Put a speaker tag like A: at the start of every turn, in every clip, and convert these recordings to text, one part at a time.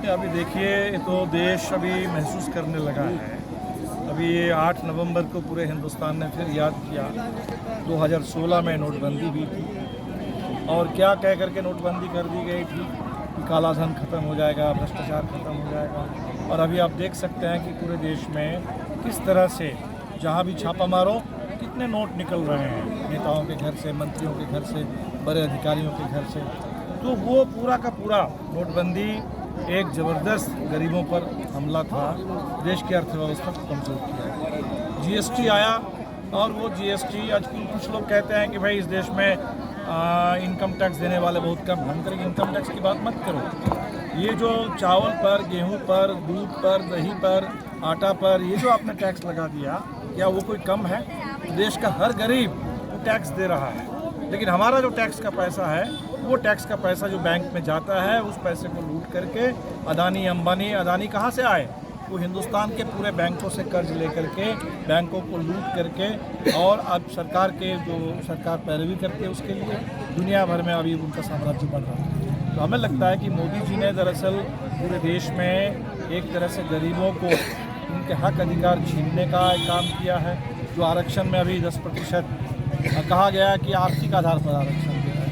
A: अभी देखिए तो देश अभी महसूस करने लगा है। अभी ये 8 नवंबर को पूरे हिंदुस्तान ने फिर याद किया 2016 में नोटबंदी हुई थी और क्या कह करके नोटबंदी कर दी गई थी कि काला धन खत्म हो जाएगा, भ्रष्टाचार खत्म हो जाएगा। और अभी आप देख सकते हैं कि पूरे देश में किस तरह से जहाँ भी छापा मारो कितने नोट निकल रहे हैं, नेताओं के घर से, मंत्रियों के घर से, बड़े अधिकारियों के घर से। तो वो पूरा का पूरा नोटबंदी एक ज़बरदस्त गरीबों पर हमला था, देश की अर्थव्यवस्था को कमज़ोर किया। जीएसटी आया और वो जीएसटी आज कुछ लोग कहते हैं कि भाई इस देश में इनकम टैक्स देने वाले बहुत कम। हम करेंगे इनकम टैक्स की बात मत करो। ये जो चावल पर, गेहूं पर, दूध पर, दही पर, आटा पर ये जो आपने टैक्स लगा दिया, क्या वो कोई कम है? देश का हर गरीब वो टैक्स दे रहा है। लेकिन हमारा जो टैक्स का पैसा है, वो टैक्स का पैसा जो बैंक में जाता है, उस पैसे को लूट करके अदानी कहाँ से आए? वो हिंदुस्तान के पूरे बैंकों से कर्ज लेकर के, बैंकों को लूट करके, और अब सरकार के जो सरकार पैरवी करती है उसके लिए दुनिया भर में अभी उनका साम्राज्य बढ़ रहा है। तो हमें लगता है कि मोदी जी ने दरअसल पूरे देश में एक तरह से गरीबों को उनके हक अधिकार छीनने का काम किया है। जो आरक्षण में अभी 10% कहा गया है कि आर्थिक आधार पर आरक्षण दिया है।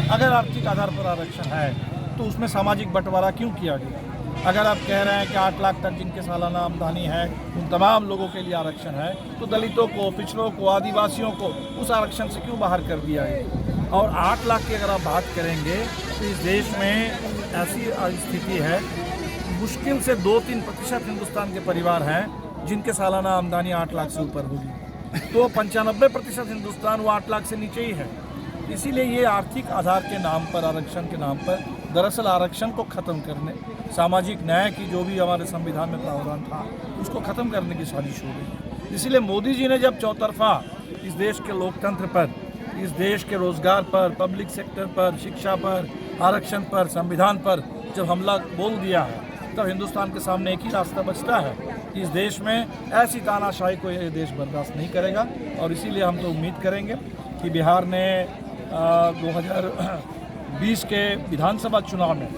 A: अगर आर्थिक आधार पर आरक्षण है तो उसमें सामाजिक बंटवारा क्यों किया गया? अगर आप कह रहे हैं कि 8 लाख तक जिनके सालाना आमदनी है उन तमाम लोगों के लिए आरक्षण है, तो दलितों को, पिछड़ों को, आदिवासियों को उस आरक्षण से क्यों बाहर कर दिया है? और 8 लाख की अगर आप बात करेंगे तो इस देश में ऐसी स्थिति है, मुश्किल से 2-3% हिंदुस्तान के परिवार हैं जिनके सालाना आमदनी 8 लाख से ऊपर होगी। तो 95% हिंदुस्तान वो 8 लाख से नीचे ही है। इसीलिए ये आर्थिक आधार के नाम पर, आरक्षण के नाम पर, दरअसल आरक्षण को ख़त्म करने, सामाजिक न्याय की जो भी हमारे संविधान में प्रावधान था उसको ख़त्म करने की साजिश हो रही है। इसीलिए मोदी जी ने जब चौतरफा इस देश के लोकतंत्र पर, इस देश के रोज़गार पर, पब्लिक सेक्टर पर, शिक्षा पर, आरक्षण पर, संविधान पर जब हमला बोल दिया है, तब हिंदुस्तान के सामने एक ही रास्ता बचता है कि इस देश में ऐसी तानाशाही को ये देश बर्दाश्त नहीं करेगा। और इसीलिए हम तो उम्मीद करेंगे कि बिहार ने 2020 के विधानसभा चुनाव में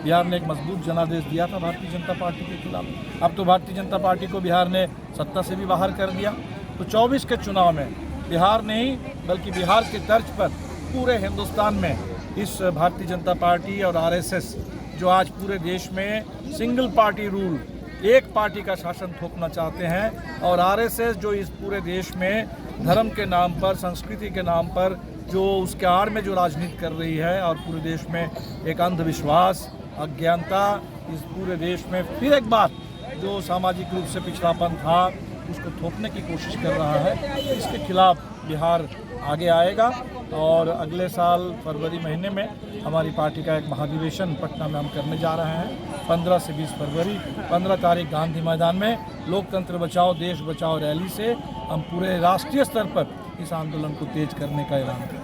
A: बिहार ने एक मजबूत जनादेश दिया था भारतीय जनता पार्टी के खिलाफ। अब तो भारतीय जनता पार्टी को बिहार ने सत्ता से भी बाहर कर दिया। तो 24 के चुनाव में बिहार नहीं बल्कि बिहार के तर्ज पर पूरे हिंदुस्तान में इस भारतीय जनता पार्टी और आरएसएस जो आज पूरे देश में सिंगल पार्टी रूल, एक पार्टी का शासन थोपना चाहते हैं, और आरएसएस जो इस पूरे देश में धर्म के नाम पर, संस्कृति के नाम पर जो उसके आड़ में जो राजनीति कर रही है, और पूरे देश में एक अंधविश्वास, अज्ञानता, इस पूरे देश में फिर एक बार जो सामाजिक रूप से पिछड़ापन था उसको थोपने की कोशिश कर रहा है। इसके खिलाफ बिहार आगे आएगा। और अगले साल फरवरी महीने में हमारी पार्टी का एक महाधिवेशन पटना में हम करने जा रहे हैं। 15 से 20 फरवरी, 15 तारीख गांधी मैदान में लोकतंत्र बचाओ देश बचाओ रैली से हम पूरे राष्ट्रीय स्तर पर इस आंदोलन को तेज करने का ऐलान करें।